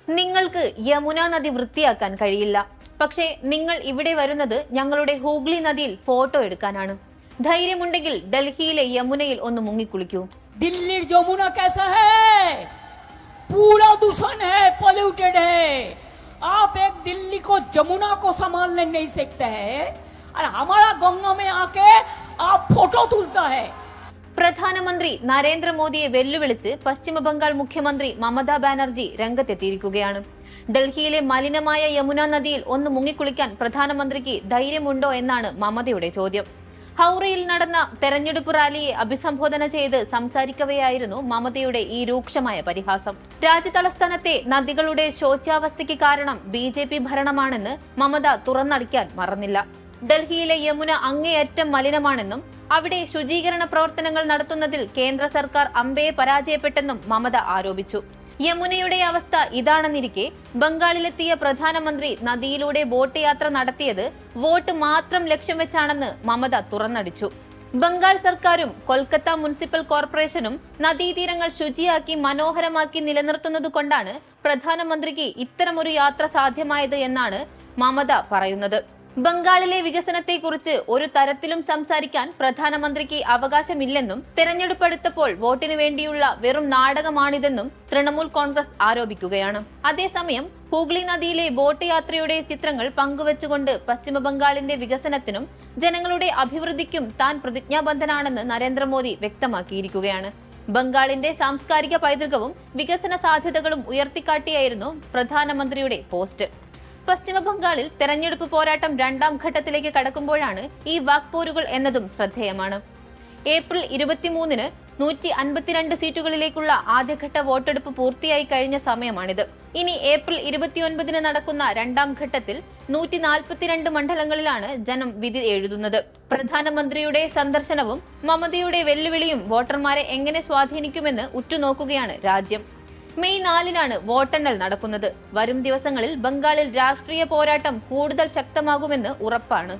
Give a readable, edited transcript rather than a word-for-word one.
നിങ്ങൾക്ക് യമുന നദി വൃത്തിയാക്കാൻ കഴിയില്ല. പക്ഷേ നിങ്ങൾ ഇവിടെ വരുന്നത് ഞങ്ങളുടെ ഹൂഗ്ലി നദിയിൽ ഫോട്ടോ എടുക്കാനാണ്. ധൈര്യമുണ്ടെങ്കിൽ ഡൽഹിയിലെ യമുനയിൽ ഒന്ന് മുങ്ങിക്കുളിക്കൂ. दिल्ली यमुना कैसा है? पूरा दूषण है, पॉल्यूटेड है. आप एक दिल्ली को यमुना को संभालने नहीं सकते हैं और हमारा गंगा में आके आप फोटो तुलता है. പ്രധാനമന്ത്രി നരേന്ദ്രമോദിയെ വെല്ലുവിളിച്ച് പശ്ചിമ ബംഗാൾ മുഖ്യമന്ത്രി മമതാ ബാനർജി രംഗത്തെത്തിയിരിക്കുകയാണ്. ഡൽഹിയിലെ മലിനമായ യമുന നദിയിൽ ഒന്ന് മുങ്ങിക്കുളിക്കാൻ പ്രധാനമന്ത്രിക്ക് ധൈര്യമുണ്ടോ എന്നാണ് മമതയുടെ ചോദ്യം. ഹൗറയിൽ നടന്ന തെരഞ്ഞെടുപ്പ് റാലിയെ അഭിസംബോധന ചെയ്ത് സംസാരിക്കവെയായിരുന്നു മമതയുടെ ഈ രൂക്ഷമായ പരിഹാസം. രാജ്യതലസ്ഥാനത്തെ നദികളുടെ ശോച്യാവസ്ഥയ്ക്ക് കാരണം BJP ഭരണമാണെന്ന് മമത തുറന്നടിക്കാൻ മറന്നില്ല. ഡൽഹിയിലെ യമുന അങ്ങേയറ്റം മലിനമാണെന്നും അവിടെ ശുചീകരണ പ്രവർത്തനങ്ങൾ നടത്തുന്നതിൽ കേന്ദ്ര സർക്കാർ അമ്പയെ പരാജയപ്പെട്ടെന്നും മമത ആരോപിച്ചു. യമുനയുടെ അവസ്ഥ ഇതാണെന്നിരിക്കെ ബംഗാളിലെത്തിയ പ്രധാനമന്ത്രി നദിയിലൂടെ ബോട്ട് യാത്ര നടത്തിയത് വോട്ട് മാത്രം ലക്ഷ്യം വെച്ചാണെന്ന് മമത തുറന്നടിച്ചു. ബംഗാൾ സർക്കാരും കൊൽക്കത്ത മുനിസിപ്പൽ കോർപ്പറേഷനും നദീതീരങ്ങൾ ശുചിയാക്കി മനോഹരമാക്കി നിലനിർത്തുന്നതുകൊണ്ടാണ് പ്രധാനമന്ത്രിക്ക് ഇത്തരമൊരു യാത്ര സാധ്യമായത് എന്നാണ് മമത പറയുന്നത്. ബംഗാളിലെ വികസനത്തെക്കുറിച്ച് ഒരു തരത്തിലും സംസാരിക്കാൻ പ്രധാനമന്ത്രിക്ക് അവകാശമില്ലെന്നും തെരഞ്ഞെടുപ്പെടുത്തപ്പോൾ വോട്ടിനു വേണ്ടിയുള്ള വെറും നാടകമാണിതെന്നും തൃണമൂൽ കോൺഗ്രസ് ആരോപിക്കുകയാണ്. അതേസമയം ഹൂഗ്ലി നദിയിലെ ബോട്ട് യാത്രയുടെ ചിത്രങ്ങൾ പങ്കുവച്ചുകൊണ്ട് പശ്ചിമ ബംഗാളിന്റെ വികസനത്തിനും ജനങ്ങളുടെ അഭിവൃദ്ധിക്കും താൻ പ്രതിജ്ഞാബദ്ധനാണെന്ന് നരേന്ദ്രമോദി വ്യക്തമാക്കിയിരിക്കുകയാണ്. ബംഗാളിന്റെ സാംസ്കാരിക പൈതൃകവും വികസന സാധ്യതകളും ഉയർത്തിക്കാട്ടിയായിരുന്നു പ്രധാനമന്ത്രിയുടെ പോസ്റ്റ്. പശ്ചിമ ബംഗാളിൽ തെരഞ്ഞെടുപ്പ് പോരാട്ടം രണ്ടാം ഘട്ടത്തിലേക്ക് കടക്കുമ്പോഴാണ് ഈ വാക്പോരുകൾ എന്നതും ശ്രദ്ധേയമാണ്. ഏപ്രിൽ 23-ന് 152 സീറ്റുകളിലേക്കുള്ള ആദ്യഘട്ട വോട്ടെടുപ്പ് പൂർത്തിയായി കഴിഞ്ഞ സമയമാണിത്. ഇനി ഏപ്രിൽ 29-ന് നടക്കുന്ന രണ്ടാം ഘട്ടത്തിൽ 142 മണ്ഡലങ്ങളിലാണ് ജനം വിധി എഴുതുന്നത്. പ്രധാനമന്ത്രിയുടെ സന്ദർശനവും മമതയുടെ വെല്ലുവിളിയും വോട്ടർമാരെ എങ്ങനെ സ്വാധീനിക്കുമെന്ന് ഉറ്റുനോക്കുകയാണ് രാജ്യം. മെയ് 4-നാണ് വോട്ടെണ്ണൽ നടക്കുന്നത്. വരും ദിവസങ്ങളിൽ ബംഗാളിൽ രാഷ്ട്രീയ പോരാട്ടം കൂടുതൽ ശക്തമാകുമെന്ന് ഉറപ്പാണ്.